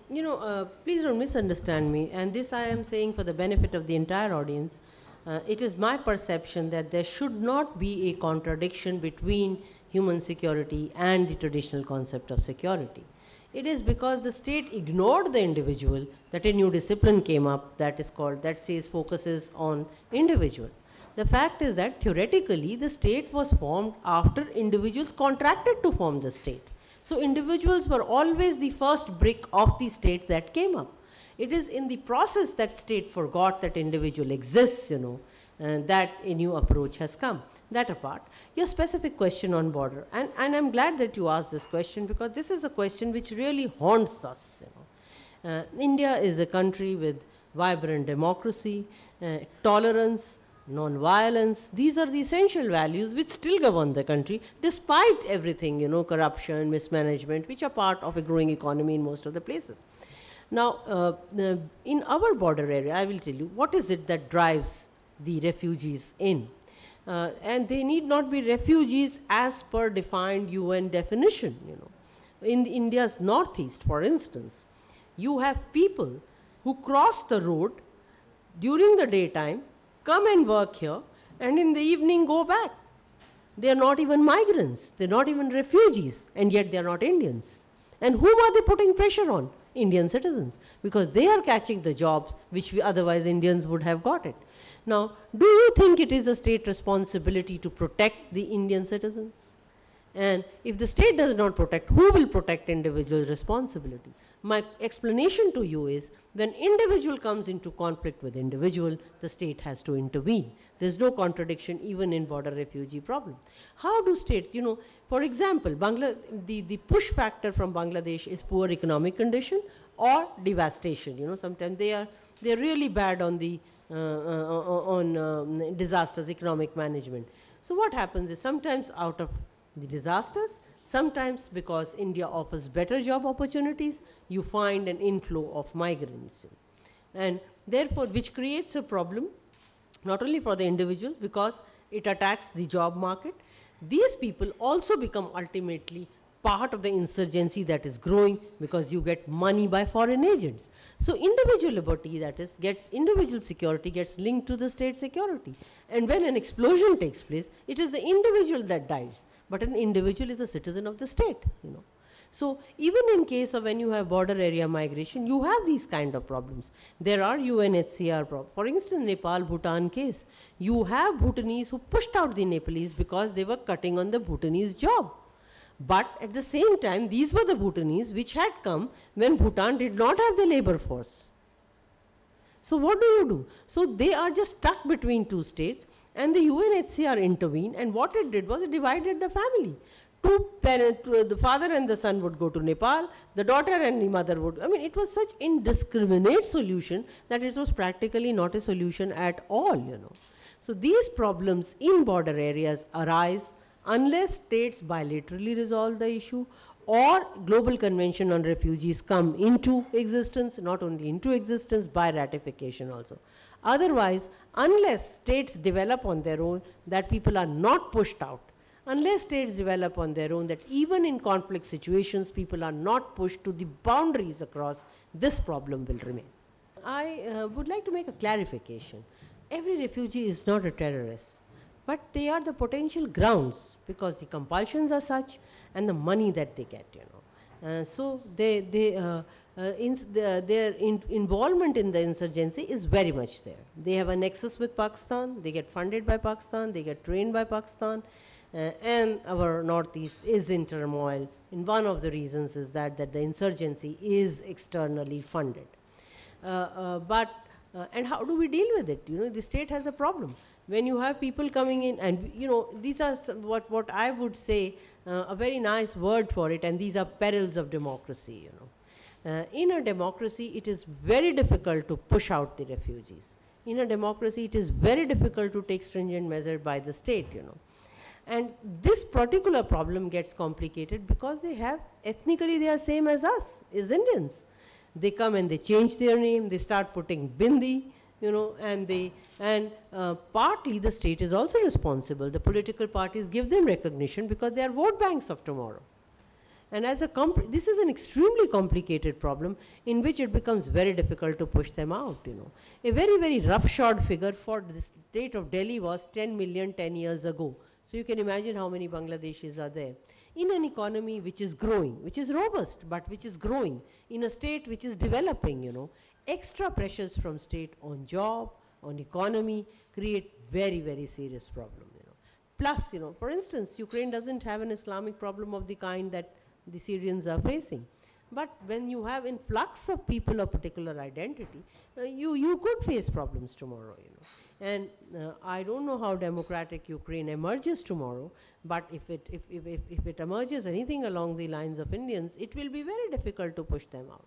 Please don't misunderstand me, and this I am saying for the benefit of the entire audience. It is my perception that there should not be a contradiction between human security and the traditional concept of security. It is because the state ignored the individual that a new discipline came up that says focuses on individual. The fact is that theoretically the state was formed after individuals contracted to form the state. So individuals were always the first brick of the state that came up. It is in the process that state forgot that individual exists, and that a new approach has come. That apart, your specific question on border, and I'm glad that you asked this question because this is a question which really haunts us. India is a country with vibrant democracy, tolerance, non-violence. These are the essential values which still govern the country despite everything, corruption, mismanagement, which are part of a growing economy in most of the places. Now, in our border area, I will tell you what is it that drives the refugees in. And they need not be refugees as per defined UN definition. In India's northeast, for instance, you have people who cross the road during the daytime, come and work here, and in the evening go back. They are not even migrants, they are not even refugees, and yet they are not Indians. And whom are they putting pressure on? Indian citizens, because they are catching the jobs which otherwise Indians would have got it. Now, do you think it is a state responsibility to protect the Indian citizens? And if the state does not protect, who will protect individual responsibility? My explanation to you is when individual comes into conflict with individual, the state has to intervene. There's no contradiction even in border refugee problem. How do states, for example, the push factor from Bangladesh is poor economic condition or devastation. Sometimes they're really bad on the disasters, economic management. So what happens is sometimes out of the disasters, sometimes because India offers better job opportunities, you find an inflow of migrants. And therefore, which creates a problem, not only for the individuals, because it attacks the job market, these people also become ultimately part of the insurgency that is growing because you get money by foreign agents. So individual liberty, that is, individual security gets linked to the state security. And when an explosion takes place, it is the individual that dies. But an individual is a citizen of the state, So even in case of when you have border area migration, you have these kind of problems. There are UNHCR problems. For instance, Nepal-Bhutan case, you have Bhutanese who pushed out the Nepalese because they were cutting on the Bhutanese job. But at the same time, these were the Bhutanese which had come when Bhutan did not have the labor force. So what do? So they are just stuck between two states, and the UNHCR intervened, and what it did was it divided the family. Two parents, the father and the son would go to Nepal, the daughter and the mother would. It was such indiscriminate solution that it was practically not a solution at all, So these problems in border areas arise unless states bilaterally resolve the issue or Global Convention on Refugees come into existence, not only into existence, by ratification also. Otherwise, unless states develop on their own that people are not pushed out, unless states develop on their own that even in conflict situations people are not pushed to the boundaries across, this problem will remain. I would like to make a clarification. Every refugee is not a terrorist, but they are the potential grounds because the compulsions are such and the money that they get, so their involvement in the insurgency is very much there. They have a nexus with Pakistan, they get funded by Pakistan, they get trained by Pakistan, and our northeast is in turmoil. And one of the reasons is that the insurgency is externally funded. And how do we deal with it? The state has a problem. When you have people coming in, and these are what I would say a very nice word for it, and these are perils of democracy. In a democracy, it is very difficult to push out the refugees. In a democracy, it is very difficult to take stringent measures by the state. And this particular problem gets complicated because ethnically they are same as us, as Indians. They come and they change their name, they start putting bindi, and partly the state is also responsible. The political parties give them recognition because they are vote banks of tomorrow. And as a this is an extremely complicated problem in which it becomes very difficult to push them out, you know. A very, very roughshod figure for the state of Delhi was 10 million 10 years ago. So you can imagine how many Bangladeshis are there. In an economy which is growing, which is robust, but which is growing, in a state which is developing, you know, extra pressures from state on job, on economy, create very, very serious problem, you know. Plus, you know, for instance, Ukraine doesn't have an Islamic problem of the kind that the Syrians are facing. But when you have influx of people of particular identity, you could face problems tomorrow, you know. And I don't know how democratic Ukraine emerges tomorrow, but if it emerges anything along the lines of Indians, it will be very difficult to push them out.